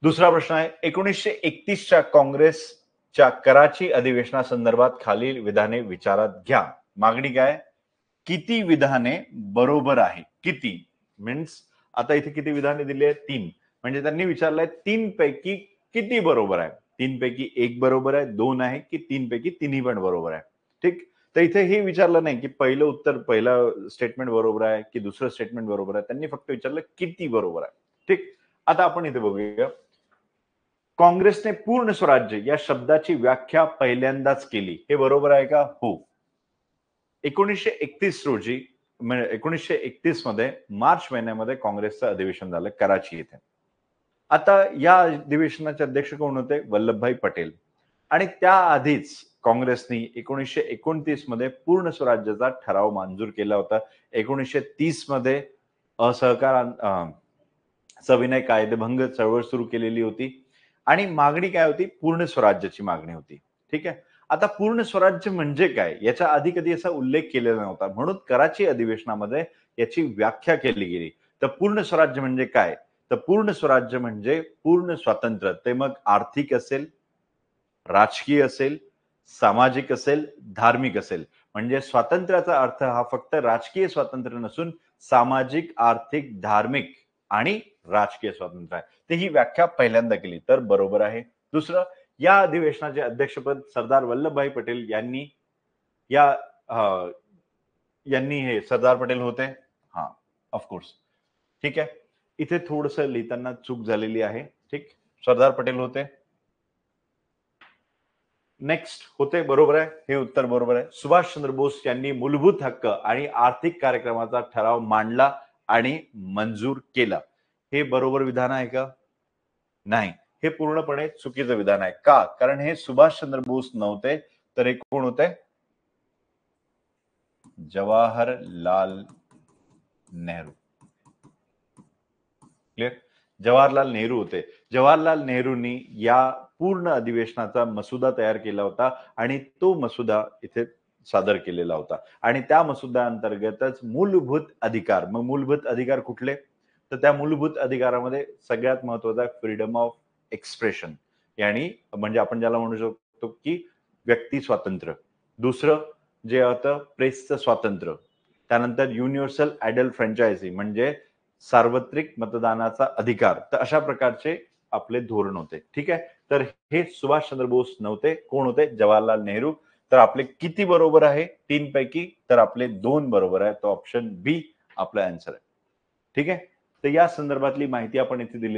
दुसरा प्रश्न आहे 1931च्या काँग्रेसच्या कराची अधिवेशनासंदर्भात खालील विधाने विचारात घ्या. मागणी काय? किती विधाने बरोबर आहे? किती मीन्स आता इथे किती विधाने दिली आहेत? 3. म्हणजे त्यांनी विचारलंय 3 पैकी किती बरोबर आहे? 3 पैकी 1 बरोबर आहे, 2 आहे की 3 पैकी तिन्ही पण बरोबर आहे. ठीक? तर इथे हे विचारलं नाही की पहिलं स्टेटमेंट बरोबर आहे की दुसरं स्टेटमेंट बरोबर आहे. त्यांनी फक्त विचारलं किती बरोबर आहे. ठीक? आता आपण इथे बघूया. काँग्रेसने पूर्ण स्वराज्य या शब्दाची व्याख्या पहिल्यांदाच केली. हे बरोबर आहे का? हो. 1931 रोजी 1931 मध्ये मार्च महिन्यामध्ये काँग्रेसचं अधिवेशन झालं कराची येथे. आता या अधिवेशनाचे अध्यक्ष कोण होते? वल्लभभाई पटेल. आणि त्याआधीच काँग्रेसने 1929 मध्ये पूर्ण स्वराज्याचा ठराव मंजूर केला होता. 1930 मध्ये सविनय कायदेभंग चळवळ सुरू केलेली होती आणि मागणी काय होती? पूर्ण स्वराज्याची मागणी होती. ठीक आहे. आता पूर्ण स्वराज्य म्हणजे काय? याच्या आधी कधी असा उल्लेख केलेला नव्हता. म्हणून कराची अधिवेशनामध्ये याची व्याख्या केली गेली. तर पूर्ण स्वराज्य म्हणजे काय? तर पूर्ण स्वराज्य म्हणजे पूर्ण स्वातंत्र्य. ते मग आर्थिक असेल, राजकीय असेल, सामाजिक असेल, धार्मिक असेल. म्हणजे स्वातंत्र्याचा अर्थ हा फक्त राजकीय स्वातंत्र्य नसून सामाजिक, आर्थिक, धार्मिक आणि राजकीय स्वातंत्र्य आहे. तर ही व्याख्या पहिल्यांदा केली तर बरोबर आहे. दुसरं, या अधिवेशनाचे अध्यक्षपद सरदार वल्लभभाई पटेल यांनी या यांनी हे सरदार पटेल होते. हा, ऑफकोर्स. ठीक आहे. इथे थोडस लिहिताना चूक झालेली आहे. ठीक, सरदार पटेल होते. नेक्स्ट होते, बरोबर आहे. हे उत्तर बरोबर आहे. सुभाषचंद्र बोस यांनी मूलभूत हक्क आणि आर्थिक कार्यक्रमाचा ठराव मांडला आणि मंजूर केला. हे बरोबर विधान आहे का? नाही. हे पूर्णपणे चुकीचं विधान आहे. का? कारण हे सुभाषचंद्र बोस नव्हते, तर हे कोण होते? जवाहरलाल नेहरू. क्लिअर? जवाहरलाल नेहरू होते. जवाहरलाल नेहरूंनी या पूर्ण अधिवेशनाचा मसुदा तयार केला होता आणि तो मसुदा इथे सादर केलेला होता. आणि त्या मसुद्याअंतर्गतच मूलभूत अधिकार. मग मूलभूत अधिकार कुठले? तर त्या मूलभूत अधिकारामध्ये सगळ्यात महत्वाचा फ्रीडम ऑफ एक्सप्रेशन, yani म्हणजे आपण ज्याला म्हणू शकतो की व्यक्ती स्वातंत्र्य. दुसरं जे होतं प्रेसचं स्वातंत्र्य. त्यानंतर युनिव्हर्सल ऍडल्ट फ्रँचायझी म्हणजे सार्वत्रिक मतदानाचा अधिकार. तर अशा प्रकारचे आपले धोरण होते. ठीक आहे. तर हे सुभाषचंद्र बोस नव्हते. कोण होते? जवाहरलाल नेहरू. तर आपले किती बरोबर आहे 3 पैकी? तर आपले 2 बरोबर आहे. तो ऑप्शन बी आपला आन्सर आहे. ठीक आहे. तर या संदर्भातली माहिती आपण इथे दिली.